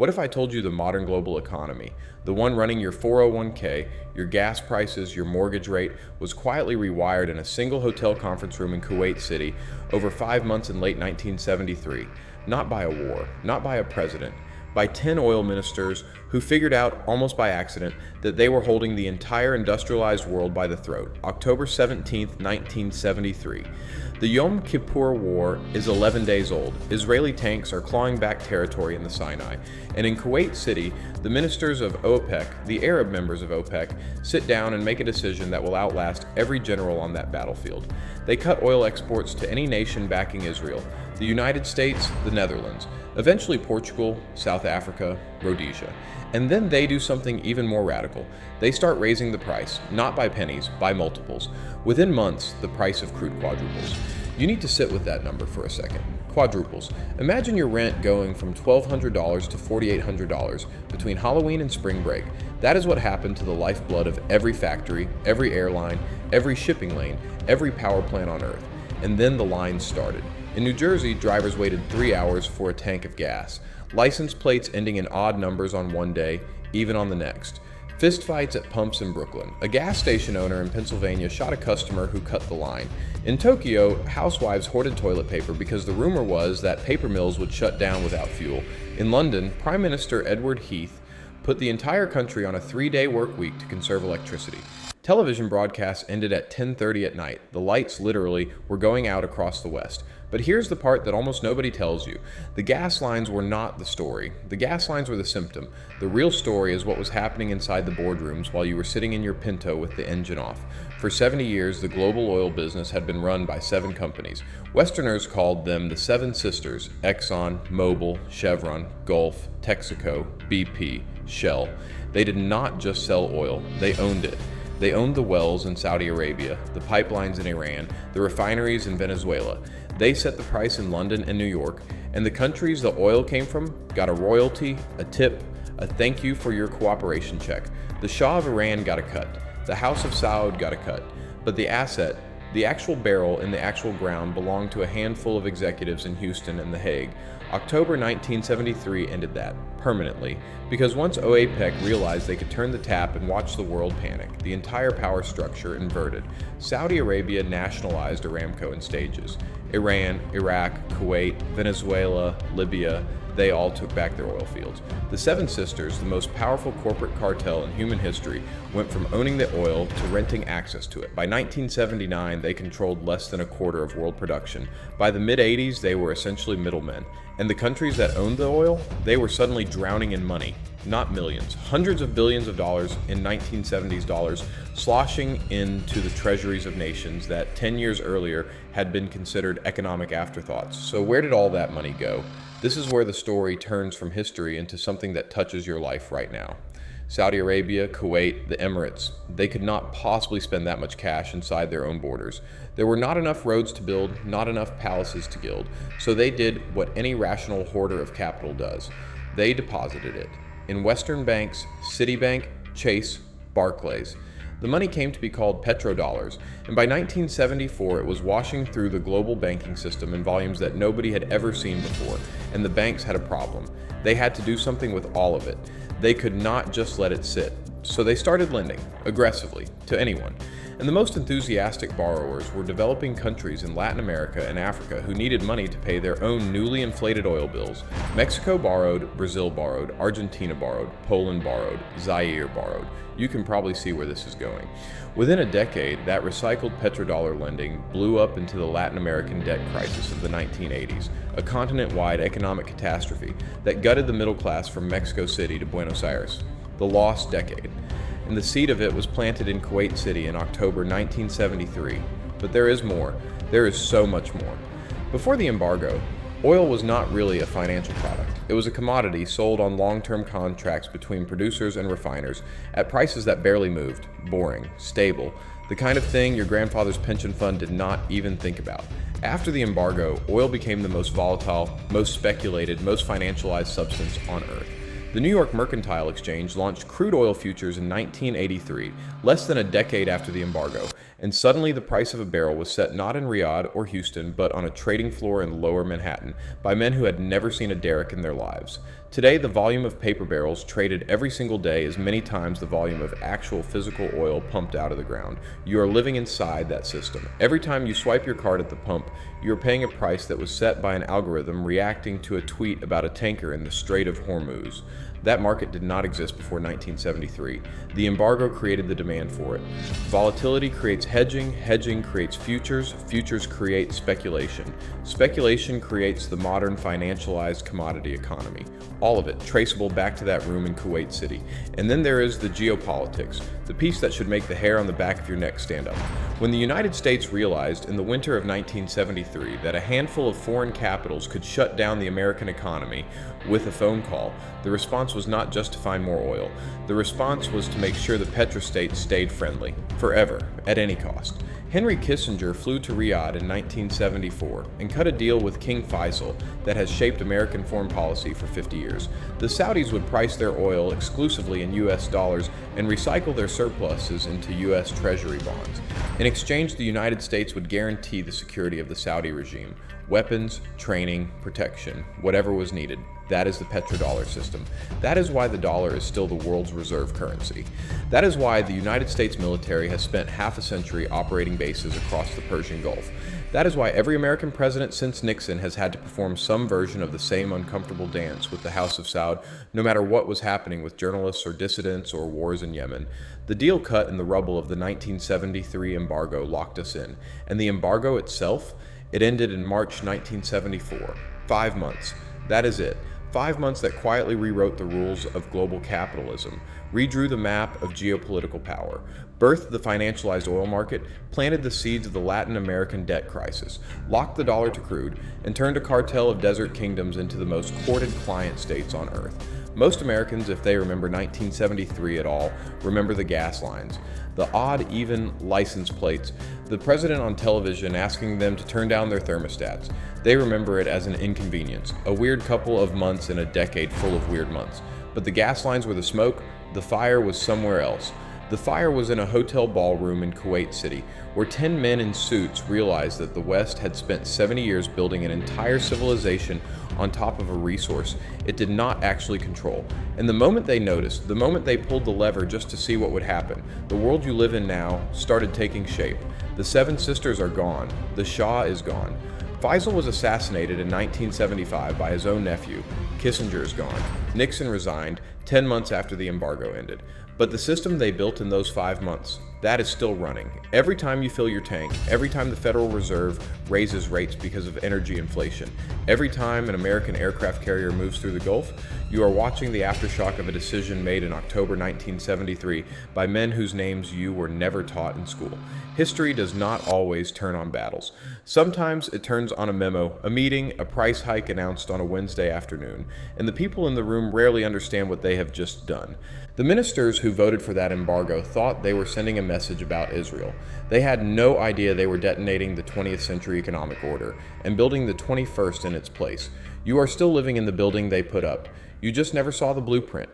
What if I told you the modern global economy, the one running your 401k, your gas prices, your mortgage rate, was quietly rewired in a single hotel conference room in Kuwait City over 5 months in late 1973, not by a war, not by a president, by 10 oil ministers who figured out, almost by accident, that they were holding the entire industrialized world by the throat. October 17, 1973. The Yom Kippur War is 11 days old. Israeli tanks are clawing back territory in the Sinai. And in Kuwait City, the ministers of OAPEC, the Arab members of OPEC, sit down and make a decision that will outlast every general on that battlefield. They cut oil exports to any nation backing Israel: the United States, the Netherlands, eventually Portugal, South Africa, Rhodesia. And then they do something even more radical. They start raising the price, not by pennies, by multiples. Within months, the price of crude quadruples. You need to sit with that number for a second. Quadruples. Imagine your rent going from $1,200 to $4,800 between Halloween and spring break. That is what happened to the lifeblood of every factory, every airline, every shipping lane, every power plant on Earth. And then the lines started. In New Jersey, drivers waited 3 hours for a tank of gas. License plates ending in odd numbers on one day, even on the next. Fistfights at pumps in Brooklyn. A gas station owner in Pennsylvania shot a customer who cut the line. In Tokyo, housewives hoarded toilet paper because the rumor was that paper mills would shut down without fuel. In London, Prime Minister Edward Heath put the entire country on a 3-day work week to conserve electricity. Television broadcasts ended at 10:30 at night. The lights, literally, were going out across the West. But here's the part that almost nobody tells you. The gas lines were not the story. The gas lines were the symptom. The real story is what was happening inside the boardrooms while you were sitting in your Pinto with the engine off. For 70 years, the global oil business had been run by 7 companies. Westerners called them the Seven Sisters: Exxon, Mobil, Chevron, Gulf, Texaco, BP, Shell. They did not just sell oil, they owned it. They owned the wells in Saudi Arabia, the pipelines in Iran, the refineries in Venezuela. They set the price in London and New York, and the countries the oil came from got a royalty, a tip, a thank you for your cooperation check. The Shah of Iran got a cut. The House of Saud got a cut. But the asset, the actual barrel in the actual ground, belonged to a handful of executives in Houston and The Hague. October 1973 ended that, permanently, because once OAPEC realized they could turn the tap and watch the world panic, the entire power structure inverted. Saudi Arabia nationalized Aramco in stages. Iran, Iraq, Kuwait, Venezuela, Libya, they all took back their oil fields. The Seven Sisters, the most powerful corporate cartel in human history, went from owning the oil to renting access to it. By 1979, they controlled less than a quarter of world production. By the mid-80s, they were essentially middlemen. And the countries that owned the oil, they were suddenly drowning in money. Not millions, hundreds of billions of dollars in 1970s dollars, sloshing into the treasuries of nations that 10 years earlier had been considered economic afterthoughts. So where did all that money go? This is where the story turns from history into something that touches your life right now. Saudi Arabia, Kuwait, the Emirates, they could not possibly spend that much cash inside their own borders. There were not enough roads to build, not enough palaces to gild, so they did what any rational hoarder of capital does. They deposited it in Western banks: Citibank, Chase, Barclays. The money came to be called petrodollars, and by 1974 it was washing through the global banking system in volumes that nobody had ever seen before, and the banks had a problem. They had to do something with all of it. They could not just let it sit. So they started lending, aggressively, to anyone. And the most enthusiastic borrowers were developing countries in Latin America and Africa who needed money to pay their own newly inflated oil bills. Mexico borrowed, Brazil borrowed, Argentina borrowed, Poland borrowed, Zaire borrowed. You can probably see where this is going. Within a decade, that recycled petrodollar lending blew up into the Latin American debt crisis of the 1980s, a continent-wide economic catastrophe that gutted the middle class from Mexico City to Buenos Aires. The lost decade. And the seed of it was planted in Kuwait City in October 1973. But there is more. There is so much more. Before the embargo, oil was not really a financial product. It was a commodity sold on long-term contracts between producers and refiners at prices that barely moved, boring, stable, the kind of thing your grandfather's pension fund did not even think about. After the embargo, oil became the most volatile, most speculated, most financialized substance on Earth. The New York Mercantile Exchange launched crude oil futures in 1983, less than a decade after the embargo, and suddenly the price of a barrel was set not in Riyadh or Houston, but on a trading floor in lower Manhattan by men who had never seen a derrick in their lives. Today, the volume of paper barrels traded every single day is many times the volume of actual physical oil pumped out of the ground. You are living inside that system. Every time you swipe your card at the pump, you are paying a price that was set by an algorithm reacting to a tweet about a tanker in the Strait of Hormuz. That market did not exist before 1973. The embargo created the demand for it. Volatility creates hedging, hedging creates futures, futures create speculation. Speculation creates the modern financialized commodity economy. All of it traceable back to that room in Kuwait City. And then there is the geopolitics, the piece that should make the hair on the back of your neck stand up. When the United States realized in the winter of 1973 that a handful of foreign capitals could shut down the American economy with a phone call, the response was not just to find more oil. The response was to make sure the petrostates stayed friendly, forever, at any cost. Henry Kissinger flew to Riyadh in 1974 and cut a deal with King Faisal that has shaped American foreign policy for 50 years. The Saudis would price their oil exclusively in US dollars and recycle their surpluses into US Treasury bonds. In exchange, the United States would guarantee the security of the Saudi regime. Weapons, training, protection, whatever was needed. That is the petrodollar system. That is why the dollar is still the world's reserve currency. That is why the United States military has spent half a century operating bases across the Persian Gulf. That is why every American president since Nixon has had to perform some version of the same uncomfortable dance with the House of Saud, no matter what was happening with journalists or dissidents or wars in Yemen. The deal cut in the rubble of the 1973 embargo locked us in, and the embargo itself, it ended in March 1974. 5 months. That is it. 5 months that quietly rewrote the rules of global capitalism, redrew the map of geopolitical power, birthed the financialized oil market, planted the seeds of the Latin American debt crisis, locked the dollar to crude, and turned a cartel of desert kingdoms into the most courted client states on earth. Most Americans, if they remember 1973 at all, remember the gas lines, the odd, even license plates, the president on television asking them to turn down their thermostats. They remember it as an inconvenience, a weird couple of months in a decade full of weird months. But the gas lines were the smoke, the fire was somewhere else. The fire was in a hotel ballroom in Kuwait City, where 10 men in suits realized that the West had spent 70 years building an entire civilization on top of a resource it did not actually control. And the moment they noticed, the moment they pulled the lever just to see what would happen, the world you live in now started taking shape. The Seven Sisters are gone. The Shah is gone. Faisal was assassinated in 1975 by his own nephew. Kissinger is gone. Nixon resigned 10 months after the embargo ended. But the system they built in those 5 months, that is still running. Every time you fill your tank, every time the Federal Reserve raises rates because of energy inflation, every time an American aircraft carrier moves through the Gulf, you are watching the aftershock of a decision made in October 1973 by men whose names you were never taught in school. History does not always turn on battles. Sometimes it turns on a memo, a meeting, a price hike announced on a Wednesday afternoon, and the people in the room rarely understand what they have just done. The ministers who voted for that embargo thought they were sending a message about Israel. They had no idea they were detonating the 20th century economic order and building the 21st in its place. You are still living in the building they put up. You just never saw the blueprint.